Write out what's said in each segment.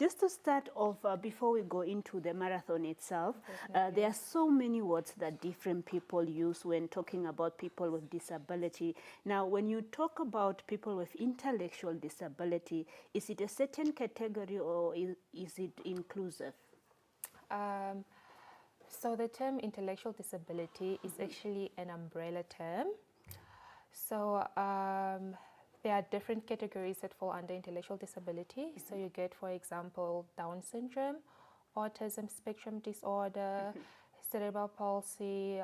Just to start off, before we go into the marathon itself, there are so many words that different people use when talking about people with disability. Now, when you talk about people with intellectual disability, is it a certain category or is it inclusive? So the term intellectual disability is actually an umbrella term. So there are different categories that fall under intellectual disability. So you get, for example, Down syndrome, autism spectrum disorder, cerebral palsy,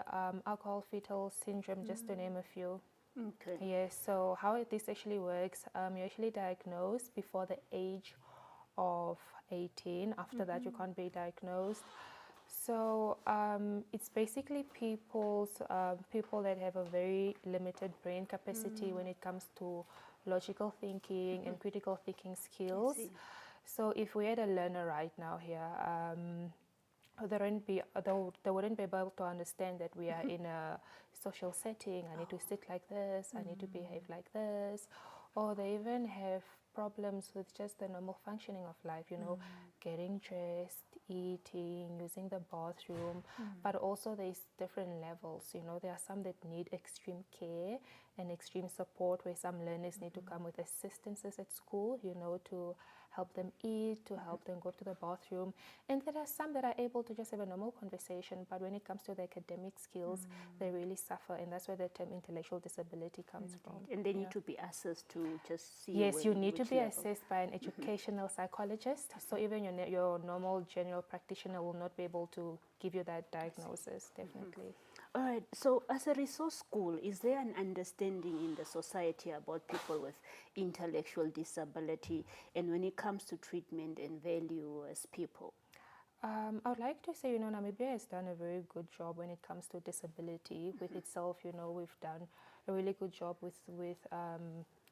alcohol fetal syndrome, just to name a few. Okay. Yes, so how this actually works, you're actually diagnosed before the age of 18. After that, you can't be diagnosed. So it's basically people that have a very limited brain capacity when it comes to logical thinking and critical thinking skills. So if we had a learner right now here, they wouldn't be able to understand that we are in a social setting. I need to sit like this, I need to behave like this, or they even have problems with just the normal functioning of life, you know, getting dressed, eating, using the bathroom, but also there's different levels, you know. There are some that need extreme care and extreme support, where some learners need to come with assistances at school, you know, to help them eat, to help them go to the bathroom. And there are some that are able to just have a normal conversation, but when it comes to the academic skills, they really suffer, and that's where the term intellectual disability comes from. And they need to be assessed to just see. Yes, you need to be level. assessed by an educational psychologist. So even your normal general practitioner will not be able to give you that diagnosis, definitely. All right, so as a resource school, is there an understanding in the society about people with intellectual disability, and when it comes to treatment and value as people? I would like to say, you know, Namibia has done a very good job when it comes to disability with itself. You know, we've done a really good job with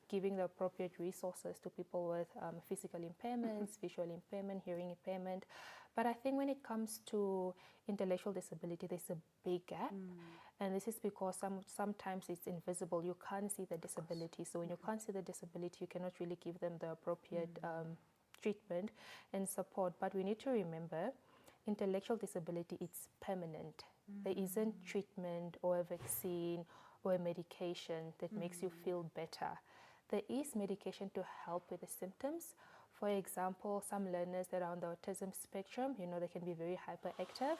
giving the appropriate resources to people with physical impairments, visual impairment, hearing impairment. But I think when it comes to intellectual disability, there's a big gap. And this is because sometimes it's invisible. You can't see the disability. So when you can't see the disability, you cannot really give them the appropriate treatment and support. But we need to remember, intellectual disability, it's permanent. There isn't treatment or a vaccine or a medication that makes you feel better. There is medication to help with the symptoms. For example, some learners that are on the autism spectrum, you know, they can be very hyperactive,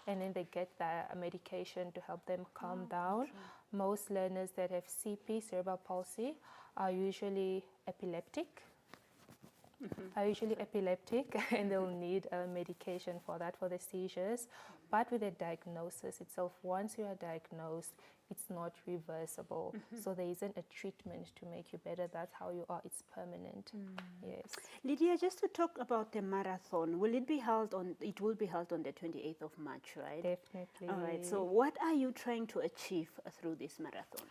and then they get the medication to help them calm down. Most learners that have CP, cerebral palsy, are usually epileptic. And they'll need medication for that, for the seizures. But with the diagnosis itself, once you are diagnosed, it's not reversible. So there isn't a treatment to make you better. That's how you are. It's permanent. Yes. Lydia, just to talk about the marathon, will it be held on? It will be held on the 28th of March, right? Definitely. All right. So what are you trying to achieve through this marathon?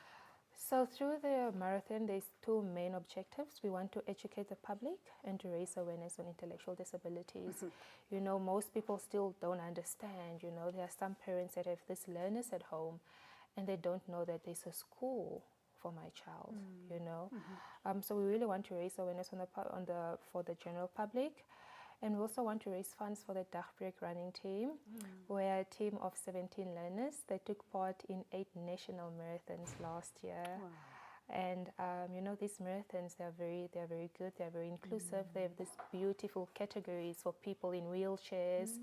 So through the marathon, there's two main objectives. We want to educate the public and to raise awareness on intellectual disabilities. You know, most people still don't understand. You know, there are some parents that have these learners at home, and they don't know that there's a school for my child. You know, so we really want to raise awareness for the general public. And we also want to raise funds for the Dagbreek Running Team. We're a team of 17 learners. They took part in 8 national marathons last year. Wow. And you know, these marathons, they're very good. They're very inclusive. They have these beautiful categories for people in wheelchairs.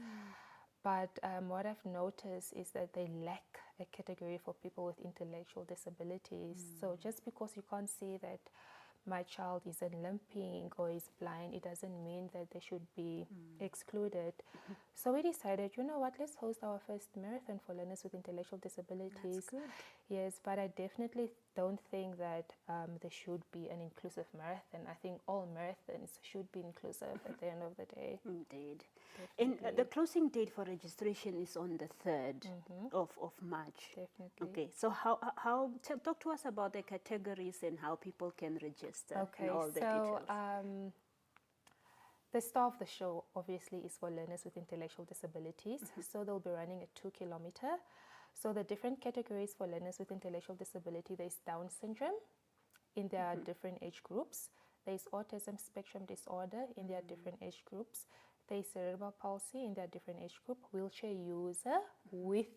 But what I've noticed is that they lack a category for people with intellectual disabilities. So just because you can't see that my child is limping or is blind, it doesn't mean that they should be excluded. So we decided, you know what, let's host our first marathon for learners with intellectual disabilities. That's good. Yes, but I definitely don't think that there should be an inclusive marathon. I think all marathons should be inclusive at the end of the day. Indeed. Definitely. And the closing date for registration is on the 3rd of March. Definitely. Okay, so talk to us about the categories and how people can register. Okay, and all the details. The star of the show obviously is for learners with intellectual disabilities. So they'll be running a 2-kilometer. So the different categories for learners with intellectual disability, there's Down syndrome in their different age groups. There's autism spectrum disorder in their different age groups. There's cerebral palsy in their different age group, wheelchair user with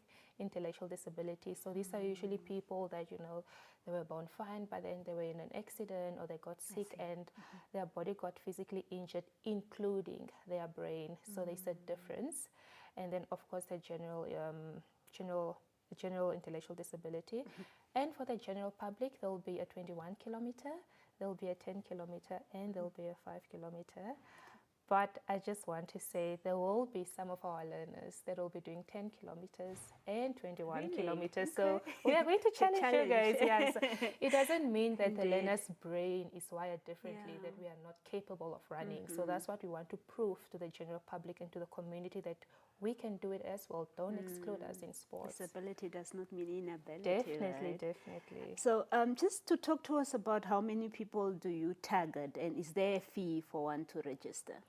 intellectual disability. So these are usually people that, you know, they were born fine, but then they were in an accident or they got sick and their body got physically injured, including their brain. So there's a difference. And then, of course, the general intellectual disability. And for the general public, there will be a 21 kilometer, there will be a 10 kilometer, and there will be a 5 kilometer. But I just want to say there will be some of our learners that will be doing 10 kilometers and 21 kilometers. Okay. So we are going to challenge you guys. Yes. It doesn't mean that the learner's brain is wired differently, that we are not capable of running. So that's what we want to prove to the general public and to the community, that we can do it as well. Don't exclude us in sports. Disability does not mean inability. Definitely, right? Definitely. So just to talk to us about how many people do you target, and is there a fee for one to register?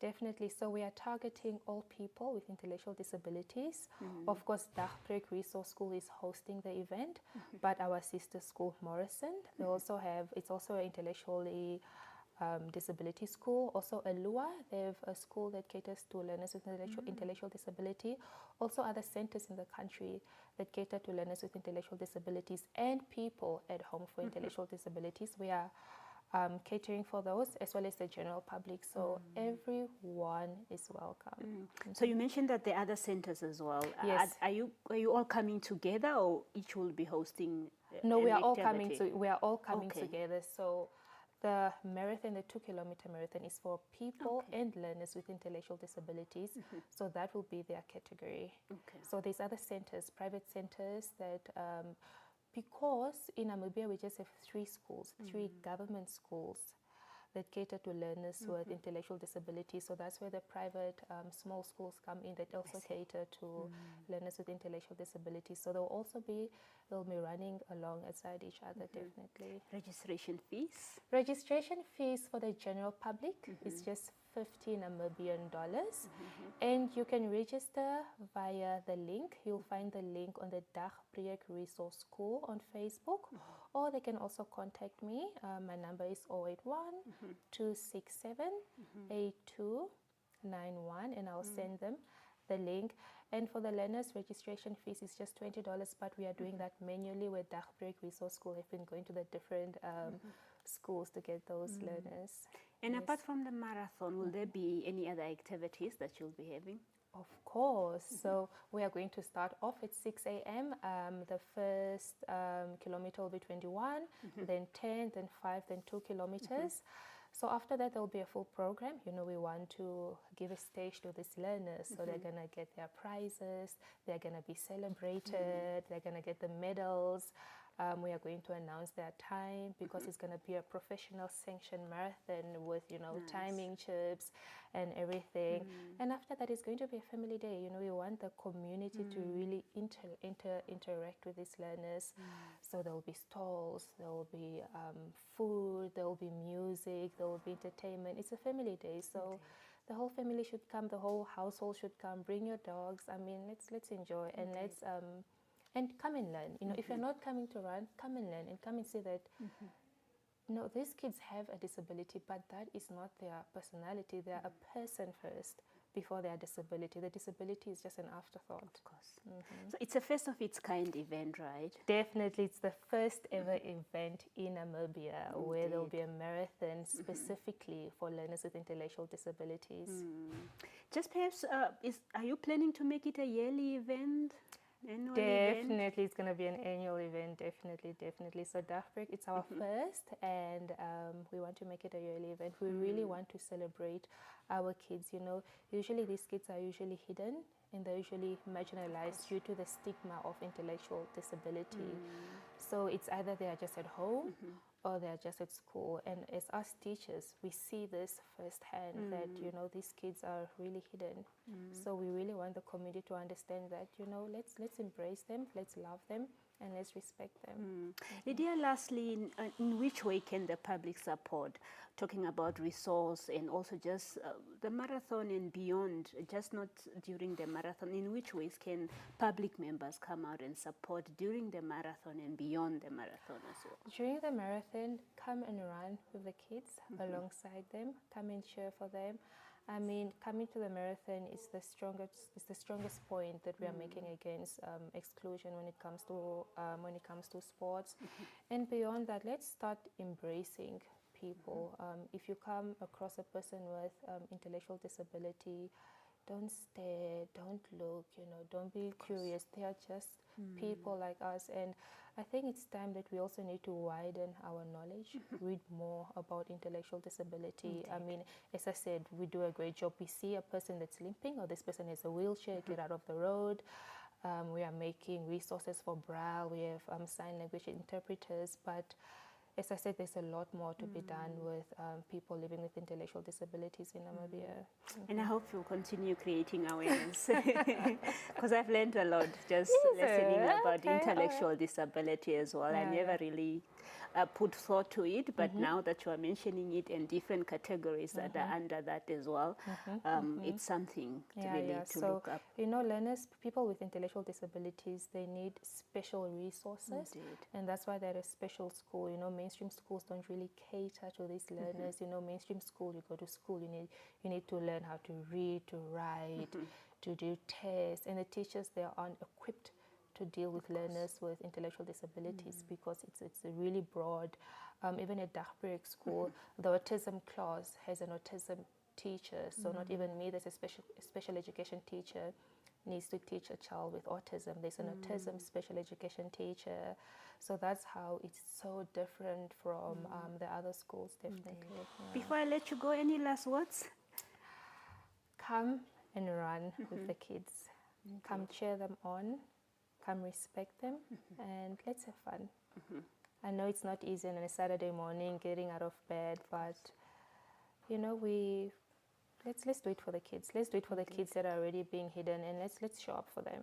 Definitely. So we are targeting all people with intellectual disabilities. Of course, Dagbreek Resource School is hosting the event, but our sister school, Morrison, they also have, it's also an intellectually disability school. Also Alua, they have a school that caters to learners with intellectual disability. Also other centers in the country that cater to learners with intellectual disabilities and people at home for intellectual disabilities. We are catering for those, as well as the general public. So everyone is welcome. So you mentioned that there are other centers as well. Yes. Are you all coming together, or each will be hosting? No, we are all activity? coming together. So the marathon, the 2 kilometer marathon, is for people and learners with intellectual disabilities. So that will be their category. So there's other centers, private centers that, because in Namibia we just have 3 schools, 3 government schools that cater to learners with intellectual disabilities. So that's where the private small schools come in that also cater to learners with intellectual disabilities. So they'll be running alongside each other, definitely. Registration fees? Registration fees for the general public is just $50 Namibian, and you can register via the link. You'll find the link on the Dagbreek Resource School on Facebook, or they can also contact me. My number is 081-267-8291, and I'll send them the link. And for the learners, registration fees is just $20, but we are doing that manually, where Dagbreek Resource School have been going to the different schools to get those learners. And apart from the marathon, will there be any other activities that you'll be having? Of course. So we are going to start off at 6 a.m. The first kilometer will be 21, then 10, then 5, then 2 kilometers. So after that, there will be a full program. You know, we want to give a stage to these learners. So they're going to get their prizes. They're going to be celebrated. They're going to get the medals. We are going to announce their time, because it's going to be a professional sanctioned marathon with, you know, timing chips and everything. And after that, it's going to be a family day. You know, we want the community to really interact with these learners. So there will be stalls, there will be food, there will be music, there will be entertainment. It's a family day. So the whole family should come, the whole household should come. Bring your dogs. I mean, let's enjoy and let's and come and learn. You know, if you're not coming to run, come and learn and come and see that, you know, these kids have a disability, but that is not their personality. They are a person first before their disability. The disability is just an afterthought. Of course. So it's a first of its kind event, right? Definitely. It's the first ever event in Namibia where there will be a marathon specifically for learners with intellectual disabilities. Just perhaps, are you planning to make it a yearly event? Definitely, it's going to be an annual event. Definitely. So Dagbreek, it's our first, and we want to make it a yearly event. We really want to celebrate our kids. You know, usually these kids are usually hidden, and they're usually marginalized due to the stigma of intellectual disability. So it's either they are just at home or they're just at school. And as us teachers, we see this firsthand, that, you know, these kids are really hidden. So we really want the community to understand that, you know, let's embrace them, let's love them, and let's respect them. Lydia, lastly, in which way can the public support, talking about resource and also just the marathon and beyond, just not during the marathon, in which ways can public members come out and support during the marathon and beyond the marathon as well? During the marathon, come and run with the kids alongside them, come and cheer for them. I mean, coming to the marathon is the strongest point that we are making against exclusion when it comes to sports. And beyond that, let's start embracing people. If you come across a person with intellectual disability, don't stare, don't look, don't be curious. They are just people like us. And I think it's time that we also need to widen our knowledge, read more about intellectual disability. I mean, as I said, we do a great job. We see a person that's limping or this person has a wheelchair, get out of the road. We are making resources for Braille. We have sign language interpreters. But as I said, there's a lot more to be done with people living with intellectual disabilities in Namibia. And I hope you'll continue creating awareness, because I've learned a lot just listening about intellectual disability as well. I never really put thought to it, but now that you are mentioning it in different categories that are under that as well, it's something to look up. Learners, people with intellectual disabilities, they need special resources. And that's why they're a special school. Mainstream schools don't really cater to these learners. Mainstream school, you go to school, you need to learn how to read, to write, to do tests, and the teachers, they aren't equipped to deal with learners with intellectual disabilities because it's a really broad. Even at Dagbreek School, the autism class has an autism teacher, so not even me, there's a special education teacher needs to teach a child with autism. There's an autism special education teacher. So that's how it's so different from the other schools, definitely. Before I let you go, any last words? Come and run with the kids. Come cheer them on. Come respect them. And let's have fun. I know it's not easy on a Saturday morning getting out of bed, but let's do it for the kids. Let's do it for the kids that are already being hidden, and let's show up for them.